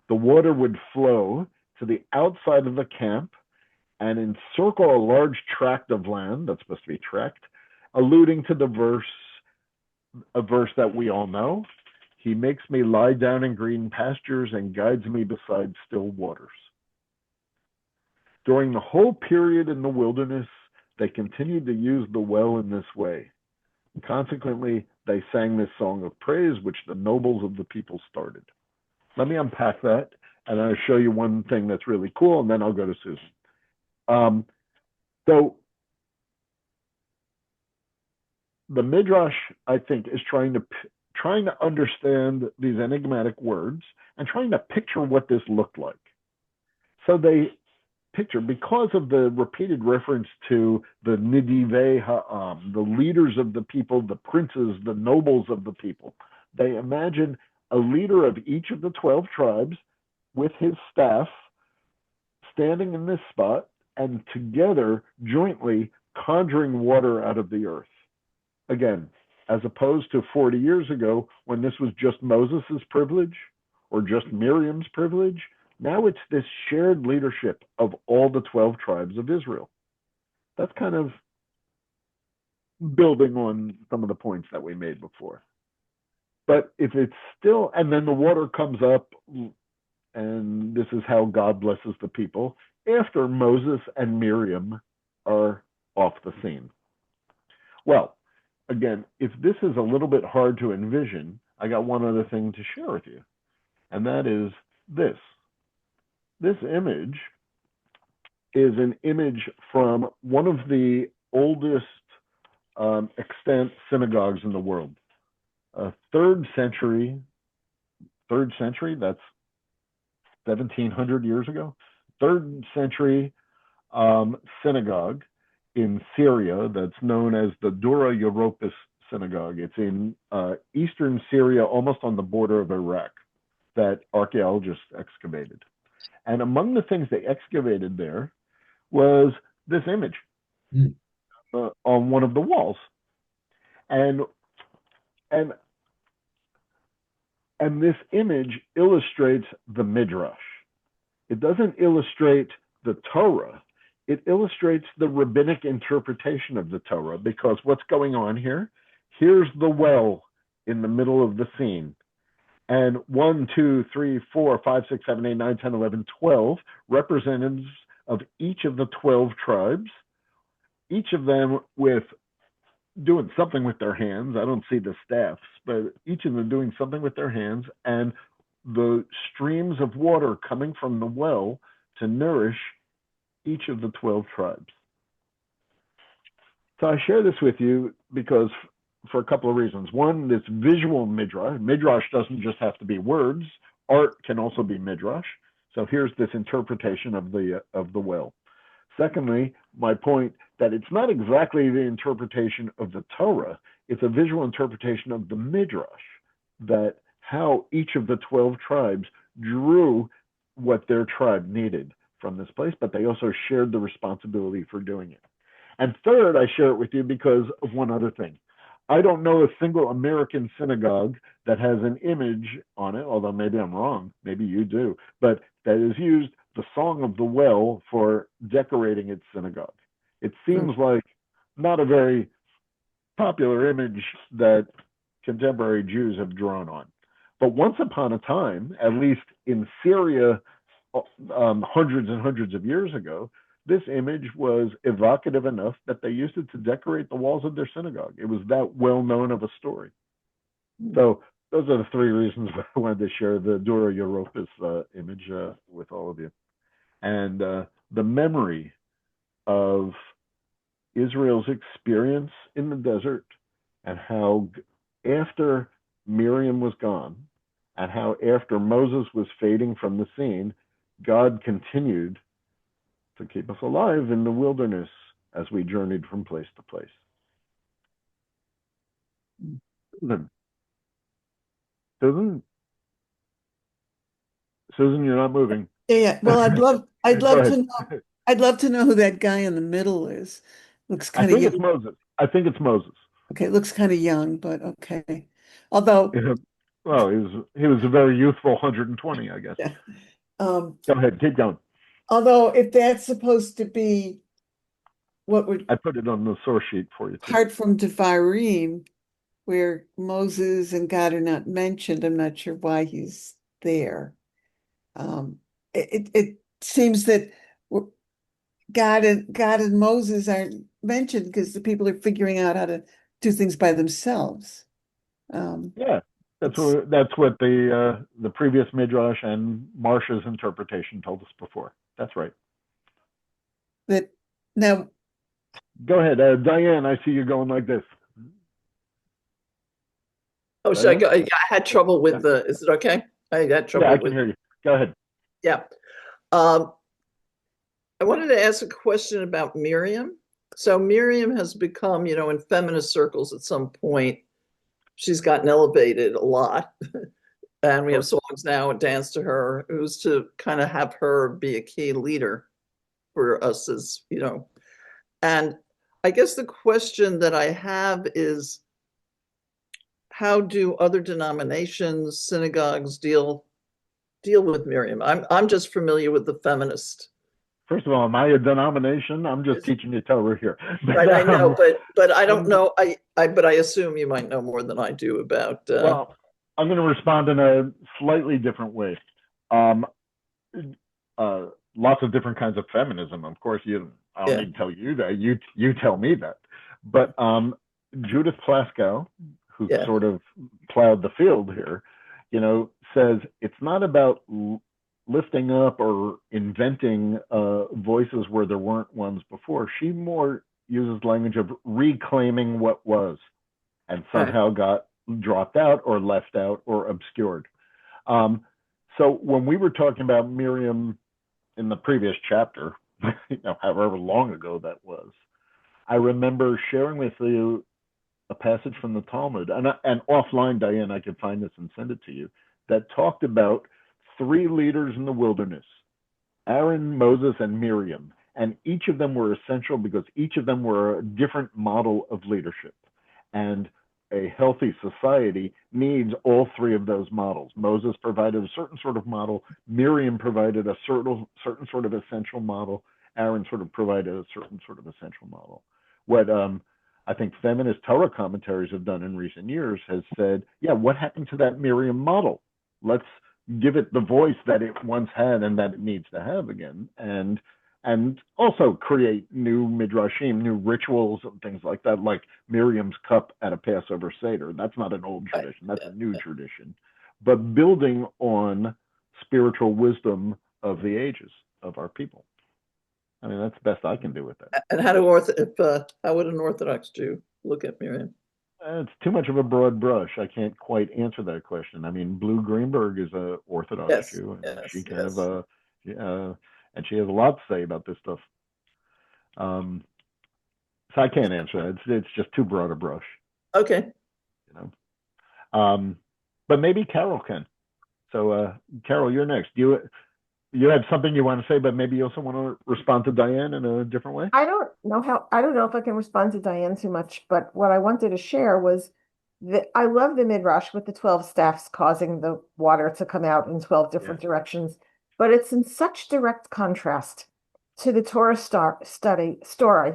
The water would flow to the outside of the camp and encircle a large tract of land that's supposed to be tract, alluding to a verse that we all know. He makes me lie down in green pastures and guides me beside still waters. During the whole period in the wilderness, they continued to use the well in this way. Consequently, they sang this song of praise, which the nobles of the people started. Let me unpack that, and I'll show you one thing that's really cool, and then I'll go to Susan. So the Midrash, I think, is trying to understand these enigmatic words and trying to picture what this looked like. So they picture, because of the repeated reference to the Nidivei Ha'am, the leaders of the people, the princes, the nobles of the people, they imagine a leader of each of the 12 tribes with his staff standing in this spot and together jointly conjuring water out of the earth. Again, as opposed to 40 years ago when this was just Moses's privilege or just Miriam's privilege, now it's this shared leadership of all the 12 tribes of Israel. That's kind of building on some of the points that we made before. But if it's still, and then the water comes up, and this is how God blesses the people after Moses and Miriam are off the scene. Well, again, if this is a little bit hard to envision, I got one other thing to share with you, and that is this. This image is an image from one of the oldest extant synagogues in the world. Third century, that's 1700 years ago, third century synagogue in Syria that's known as the Dura Europos synagogue. It's in eastern Syria, almost on the border of Iraq, that archaeologists excavated. And among the things they excavated there was this image on one of the walls. And this image illustrates the Midrash. It doesn't illustrate the Torah. It illustrates the rabbinic interpretation of the Torah, because what's going on here? Here's the well in the middle of the scene. And 1, 2, 3, 4, 5, 6, 7, 8, 9, 10, 11, 12 representatives of each of the 12 tribes, each of them with doing something with their hands. I don't see the staffs, but each of them doing something with their hands, and the streams of water coming from the well to nourish each of the 12 tribes. So I share this with you because for a couple of reasons. One, this visual midrash. Midrash doesn't just have to be words. Art can also be midrash. So here's this interpretation of the well. Secondly, my point that it's not exactly the interpretation of the Torah. It's a visual interpretation of the midrash, that how each of the 12 tribes drew what their tribe needed from this place, but they also shared the responsibility for doing it. And third, I share it with you because of one other thing. I don't know a single American synagogue that has an image on it, although maybe I'm wrong, maybe you do, but that has used the Song of the Well for decorating its synagogue. It seems like not a very popular image that contemporary Jews have drawn on. But once upon a time, at least in Syria, hundreds and hundreds of years ago, this image was evocative enough that they used it to decorate the walls of their synagogue. It was that well known of a story. So those are the three reasons why I wanted to share the Dura Europos image with all of you. And the memory of Israel's experience in the desert, and how after Miriam was gone, and how after Moses was fading from the scene, God continued to keep us alive in the wilderness as we journeyed from place to place. Susan, you're not moving. Yeah. Well, I'd love Go to ahead. know. I'd love to know who that guy in the middle is. Looks I kind of think it's young. Moses. I think it's Moses. Okay, looks kind of young, but okay. Although, Well, he was a very youthful 120, I guess. yeah. Go ahead, keep going. Although if that's supposed to be what would I put it on the source sheet for you too. apart from Devarim, where Moses and God are not mentioned. I'm not sure why he's there. It seems that God and Moses aren't mentioned because the people are figuring out how to do things by themselves. Yeah, that's what the previous midrash and Marsha's interpretation told us before. That's right. That now, Go ahead, Diane. I see you going like this. Oh, should I Diane? go? Yeah, I had trouble with Yeah. is it okay? I had Yeah, trouble I can with, hear you. Go ahead. yeah. Um, I wanted to ask a question about Miriam. So Miriam has become, in feminist circles at some point, she's gotten elevated a lot. And we have songs now and dance to her. It was to kind of have her be a key leader for us and I guess the question that I have is, how do other denominations, synagogues deal with Miriam? I'm just familiar with the feminist. First of all, am I a denomination? I'm just teaching you Torah here. Right, I know, but I don't know. But I assume you might know more than I do about. Well, I'm going to respond in a slightly different way. Lots of different kinds of feminism. Of course, I don't need to tell you that. You tell me that. But Judith Plaskow, who sort of plowed the field here, says it's not about lifting up or inventing voices where there weren't ones before. She more uses language of reclaiming what was and somehow got dropped out or left out or obscured. So when we were talking about Miriam in the previous chapter, however long ago that was, I remember sharing with you a passage from the Talmud, and offline, Diane, I could find this and send it to you, that talked about 3 leaders in the wilderness, Aaron, Moses, and Miriam. And each of them were essential because each of them were a different model of leadership. And a healthy society needs all 3 of those models. Moses provided a certain sort of model. Miriam provided a certain sort of essential model. Aaron sort of provided a certain sort of essential model. What I think feminist Torah commentaries have done in recent years has said, yeah, what happened to that Miriam model? Let's give it the voice that it once had and that it needs to have again. And also create new midrashim, new rituals and things like that, like Miriam's cup at a Passover Seder. That's not an old tradition, that's a new tradition. But building on spiritual wisdom of the ages of our people. I mean, that's the best I can do with that. And how would an Orthodox Jew look at Miriam? It's too much of a broad brush. I can't quite answer that question. I mean, Blue Greenberg is an Orthodox Jew, and she kind of and she has a lot to say about this stuff. So I can't answer that. It's just too broad a brush. Okay. But maybe Carol can. So Carol, you're next. You had something you want to say, but maybe you also want to respond to Diane in a different way? I don't know if I can respond to Diane too much, but what I wanted to share was that I love the Midrash with the 12 staffs causing the water to come out in 12 different directions, but it's in such direct contrast to the Torah story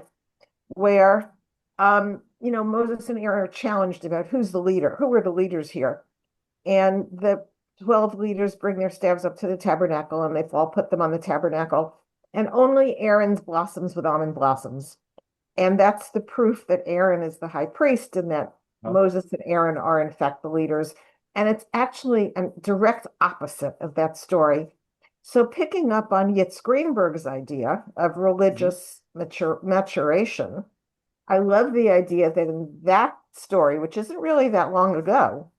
where Moses and Aaron are challenged about who's the leader, who are the leaders here. And the 12 leaders bring their staffs up to the tabernacle and they all put them on the tabernacle. And only Aaron's blossoms with almond blossoms. And that's the proof that Aaron is the high priest and that Moses and Aaron are in fact the leaders. And it's actually a direct opposite of that story. So picking up on Yitz Greenberg's idea of religious maturation, I love the idea that in that story, which isn't really that long ago,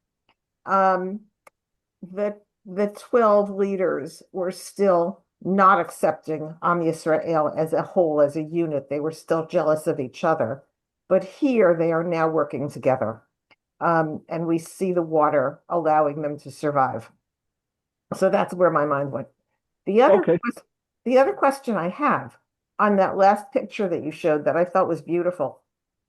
that the 12 leaders were still not accepting Am Yisrael as a whole, as a unit. They were still jealous of each other. But here they are now working together. And we see the water allowing them to survive. So that's where my mind went. The other question I have on that last picture that you showed that I thought was beautiful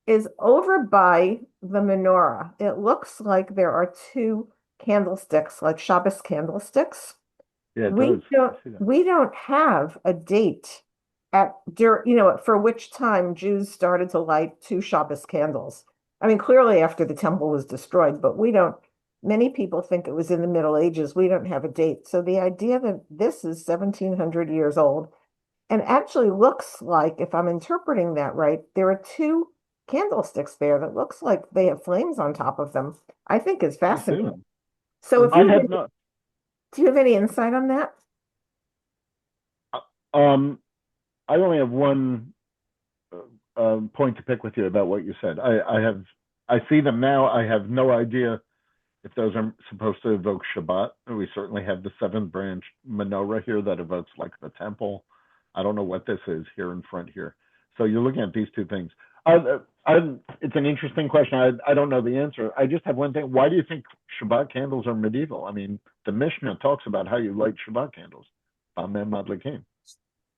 is over by the menorah. It looks like there are 2 candlesticks, like Shabbos candlesticks. Yeah, we don't have a date for which time Jews started to light 2 Shabbos candles. I mean, clearly after the temple was destroyed, but many people think it was in the Middle Ages. We don't have a date. So the idea that this is 1700 years old and actually looks like, if I'm interpreting that right, there are two candlesticks there that looks like they have flames on top of them, I think is fascinating. So if I you have not. do you have any insight on that? I only have one point to pick with you about what you said. I see them now. I have no idea if those are supposed to evoke Shabbat. We certainly have the seventh branch menorah here that evokes like the temple. I don't know what this is here in front here. So you're looking at these two things. It's an interesting question. I don't know the answer. I just have one thing. Why do you think Shabbat candles are medieval? I mean, the Mishnah talks about how you light Shabbat candles. Amen Madlikim.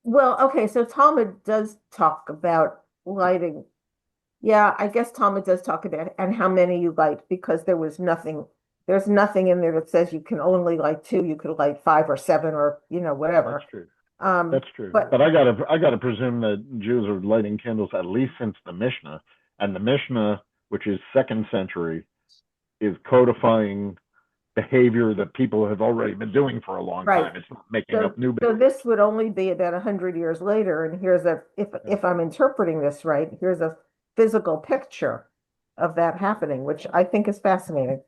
Well, okay, so Talmud does talk about lighting. Yeah, I guess Talmud does talk about and how many you light because there's nothing in there that says you can only light two, you could light five or seven or whatever. That's true. That's true. But I gotta presume that Jews are lighting candles at least since the Mishnah. And the Mishnah, which is 2nd century, is codifying behavior that people have already been doing for a long time. It's not making up new behavior. So this would only be about 100 years later, and if I'm interpreting this right, here's a physical picture of that happening, which I think is fascinating.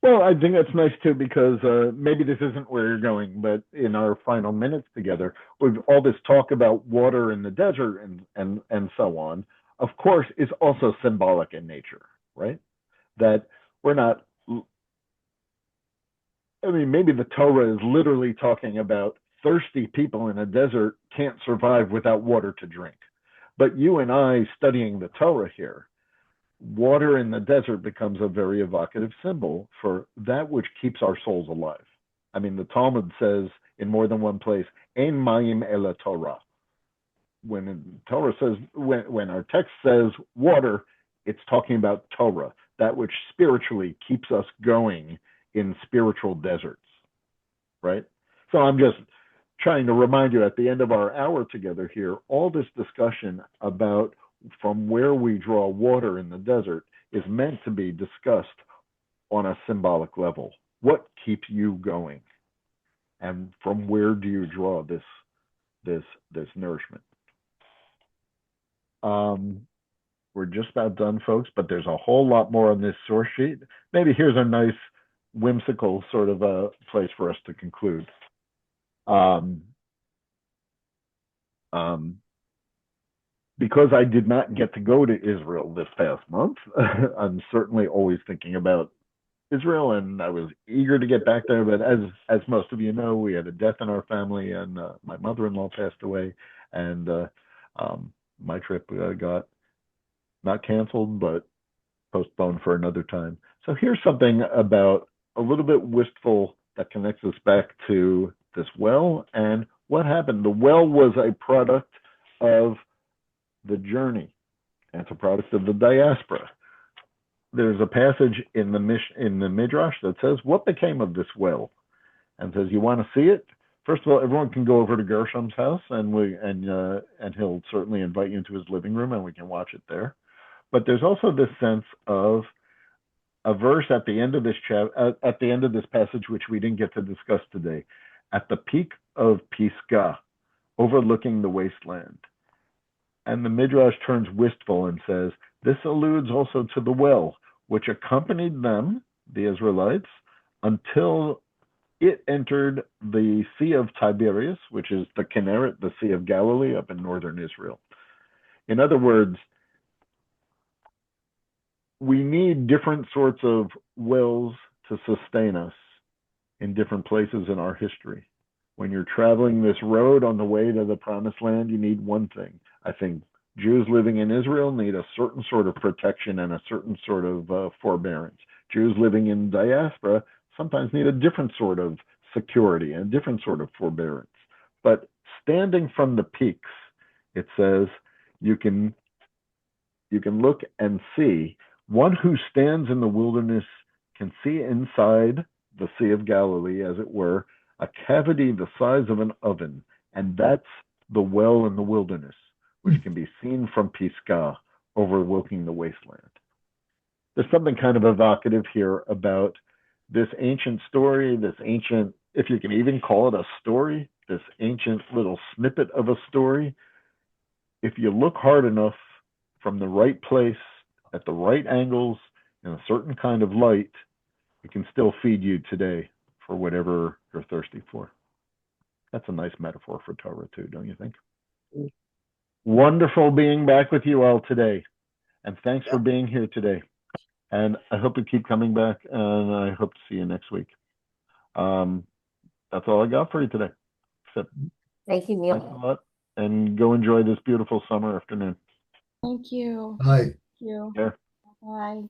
Well, I think that's nice too, because maybe this isn't where you're going, but in our final minutes together, with all this talk about water in the desert and so on, of course, is also symbolic in nature, right? That we're not, I mean, maybe the Torah is literally talking about thirsty people in a desert can't survive without water to drink. But you and I studying the Torah here, water in the desert becomes a very evocative symbol for that which keeps our souls alive. I mean, the Talmud says in more than one place, Ein mayim ela Torah. When Torah says, when our text says water, it's talking about Torah, that which spiritually keeps us going in spiritual deserts, right? So I'm just trying to remind you at the end of our hour together here, all this discussion about from where we draw water in the desert is meant to be discussed on a symbolic level. What keeps you going? And from where do you draw this nourishment? We're just about done, folks, but there's a whole lot more on this source sheet. Maybe here's a nice whimsical sort of a place for us to conclude. Because I did not get to go to Israel this past month, I'm certainly always thinking about Israel, and I was eager to get back there. But as most of you know, we had a death in our family, and my mother-in-law passed away, and my trip got not canceled, but postponed for another time. So here's something about a little bit wistful that connects us back to this well and what happened. The well was a product of the journey. And it's a product of the diaspora. There's a passage in the Midrash that says, what became of this well? And says, you want to see it? First of all, everyone can go over to Gershom's house, and he'll certainly invite you into his living room, and we can watch it there. But there's also this sense of a verse at the end of this passage, which we didn't get to discuss today, at the peak of Pisgah, overlooking the wasteland. And the Midrash turns wistful and says, this alludes also to the well, which accompanied them, the Israelites, until it entered the Sea of Tiberias, which is the Kinneret, the Sea of Galilee up in northern Israel. In other words, we need different sorts of wells to sustain us in different places in our history. When you're traveling this road on the way to the promised land, you need one thing. I think Jews living in Israel need a certain sort of protection and a certain sort of forbearance. Jews living in diaspora sometimes need a different sort of security and a different sort of forbearance. But standing from the peaks, it says, you can look and see. One who stands in the wilderness can see inside the Sea of Galilee, as it were, a cavity the size of an oven, and that's the well in the wilderness, which can be seen from Pisgah overlooking the wasteland. there's something kind of evocative here about this ancient story, this ancient, if you can even call it a story, this ancient little snippet of a story. If you look hard enough from the right place, at the right angles, in a certain kind of light, it can still feed you today for whatever you're thirsty for. That's a nice metaphor for Torah too, don't you think? Wonderful being back with you all today. And thanks for being here today. And I hope you keep coming back, and I hope to see you next week. That's all I got for you today. So, Thank you, Neil. thanks a lot, and go enjoy this beautiful summer afternoon. Thank you. Bye. Thank you. Yeah. Bye.